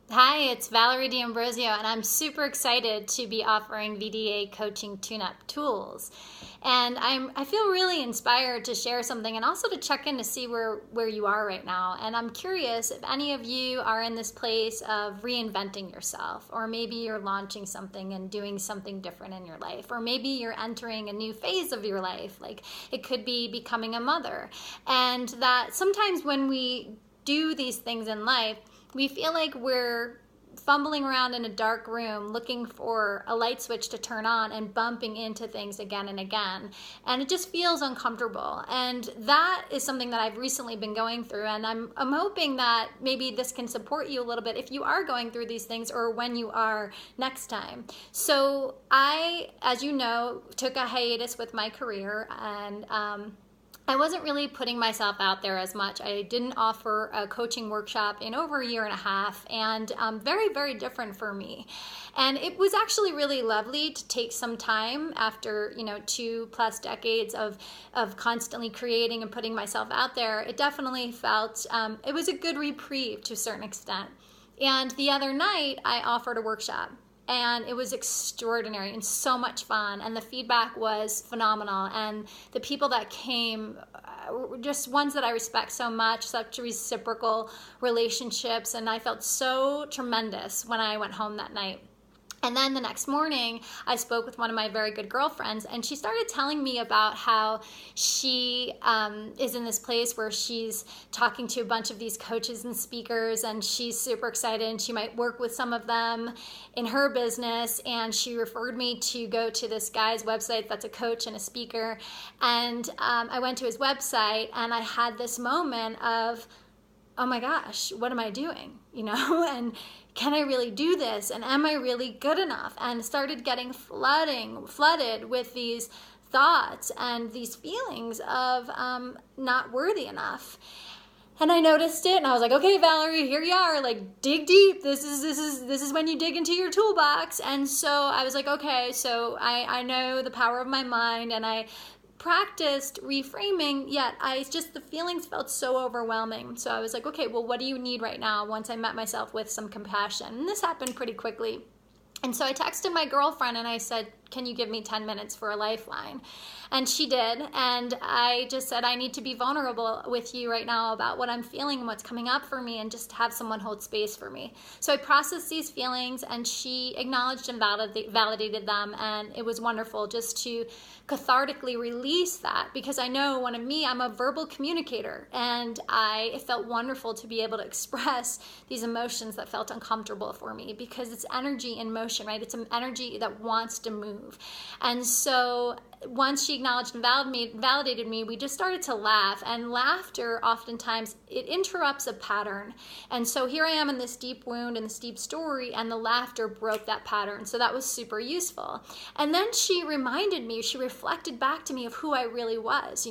Hi, it's Valerie D'Ambrosio, and I'm super excited to be offering VDA coaching tune-up tools. And I feel really inspired to share something and also to check in to see where you are right now. And I'm curious if any of you are in this place of reinventing yourself, or maybe you're launching something and doing something different in your life, or maybe you're entering a new phase of your life, like it could be becoming a mother. And that sometimes when we do these things in life, we feel like we're fumbling around in a dark room looking for a light switch to turn on and bumping into things again and again. And it just feels uncomfortable. And that is something that I've recently been going through. And I'm hoping that maybe this can support you a little bit if you are going through these things or when you are next time. So I, as you know, took a hiatus with my career, and I wasn't really putting myself out there as much. I didn't offer a coaching workshop in over a year and a half, and very, very different for me. And it was actually really lovely to take some time after, 2+ decades of constantly creating and putting myself out there. It definitely felt, it was a good reprieve to a certain extent. And the other night, I offered a workshop. And it was extraordinary and so much fun, and the feedback was phenomenal, and the people that came were just ones that I respect so much, such reciprocal relationships, and I felt so tremendous when I went home that night. And then the next morning, I spoke with one of my very good girlfriends, and she started telling me about how she is in this place where she's talking to a bunch of these coaches and speakers, and she's super excited, and she might work with some of them in her business. And she referred me to go to this guy's website that's a coach and a speaker. And I went to his website, and I had this moment of, oh my gosh, what am I doing? And can I really do this? And am I really good enough? And started getting flooded with these thoughts and these feelings of not worthy enough. And I noticed it, and I was like, okay, Valerie, here you are, like, dig deep. This is when you dig into your toolbox. And so I was like, okay, so I know the power of my mind, and I practiced reframing, yet the feelings felt so overwhelming. So I was like, okay, well, what do you need right now? Once I met myself with some compassion, and this happened pretty quickly. And so I texted my girlfriend and I said, can you give me 10 minutes for a lifeline? And she did. And I just said, I need to be vulnerable with you right now about what I'm feeling and what's coming up for me, and just have someone hold space for me. So I processed these feelings, and she acknowledged and validated them. And it was wonderful just to cathartically release that, because I know I'm a verbal communicator, and it felt wonderful to be able to express these emotions that felt uncomfortable for me, because it's energy in motion, right? It's an energy that wants to move. And so once she acknowledged and validated me, we just started to laugh. And laughter, oftentimes, it interrupts a pattern. And so here I am in this deep wound and this deep story, and the laughter broke that pattern. So that was super useful. And then she reflected back to me of who I really was,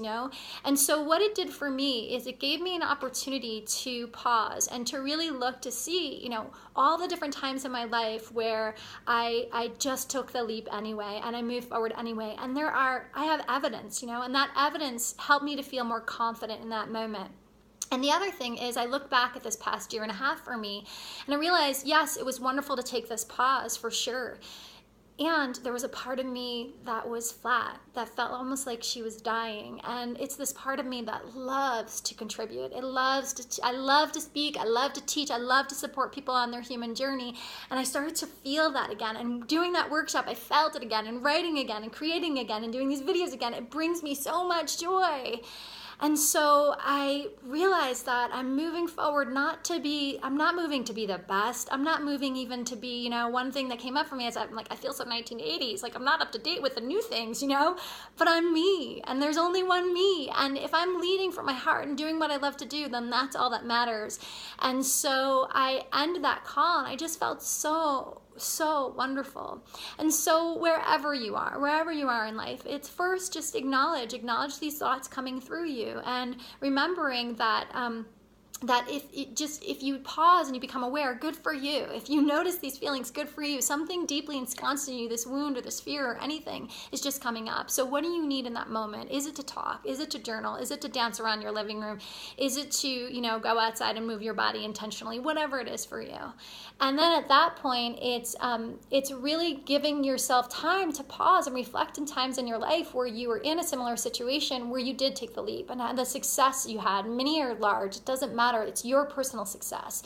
And so what it did for me is it gave me an opportunity to pause and to really look to see, all the different times in my life where I just took the leap anyway, and I moved forward anyway. And I have evidence, and that evidence helped me to feel more confident in that moment. And the other thing is, I look back at this past year and a half for me, and I realized, yes, it was wonderful to take this pause for sure. And there was a part of me that was flat, that felt almost like she was dying. And it's this part of me that loves to contribute. I love to speak. I love to teach. I love to support people on their human journey. And I started to feel that again. And doing that workshop, I felt it again. And writing again, and creating again, and doing these videos again, it brings me so much joy. And so I realized that I'm moving forward I'm not moving to be the best. I'm not moving even to be, one thing that came up for me is I'm like, I feel so 1980s, like I'm not up to date with the new things, but I'm me, and there's only one me. And if I'm leading from my heart and doing what I love to do, then that's all that matters. And so I end that call, and I just felt so wonderful. And so wherever you are in life, it's first just acknowledge these thoughts coming through you, and remembering that that if you pause and you become aware, good for you. If you notice these feelings, good for you. Something deeply ensconced in you, this wound or this fear or anything, is just coming up. So what do you need in that moment? Is it to talk? Is it to journal? Is it to dance around your living room? Is it to, go outside and move your body intentionally? Whatever it is for you. And then at that point, it's really giving yourself time to pause and reflect in times in your life where you were in a similar situation where you did take the leap and had the success you had, many or large, it doesn't matter. It's your personal success.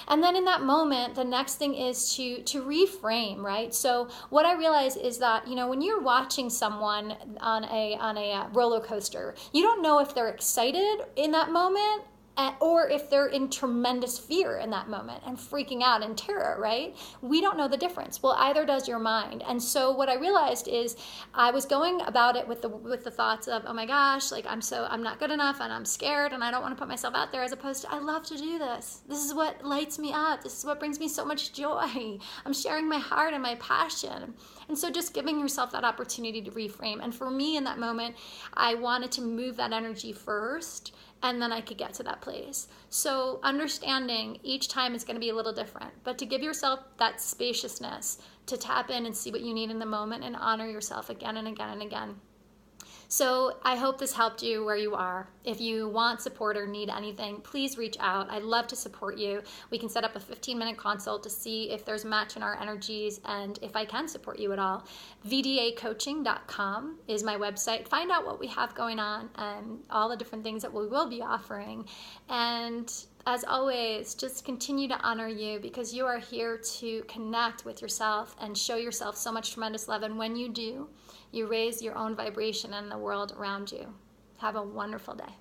And then in that moment, the next thing is to reframe, right? So what I realize is that, when you're watching someone on a roller coaster, you don't know if they're excited in that moment or if they're in tremendous fear in that moment and freaking out in terror, right? We don't know the difference. Well, either does your mind. And so what I realized is I was going about it with the thoughts of, oh my gosh, like I'm not good enough and I'm scared and I don't want to put myself out there, as opposed to, I love to do this. This is what lights me up. This is what brings me so much joy. I'm sharing my heart and my passion. And so just giving yourself that opportunity to reframe. And for me in that moment, I wanted to move that energy first, and then I could get to that place. So understanding each time is going to be a little different, but to give yourself that spaciousness to tap in and see what you need in the moment and honor yourself again and again and again. So I hope this helped you where you are. If you want support or need anything, please reach out. I'd love to support you. We can set up a 15-minute consult to see if there's a match in our energies and if I can support you at all. vdacoaching.com is my website. Find out what we have going on and all the different things that we will be offering. And as always, just continue to honor you, because you are here to connect with yourself and show yourself so much tremendous love. And when you do, you raise your own vibration in the world around you. Have a wonderful day.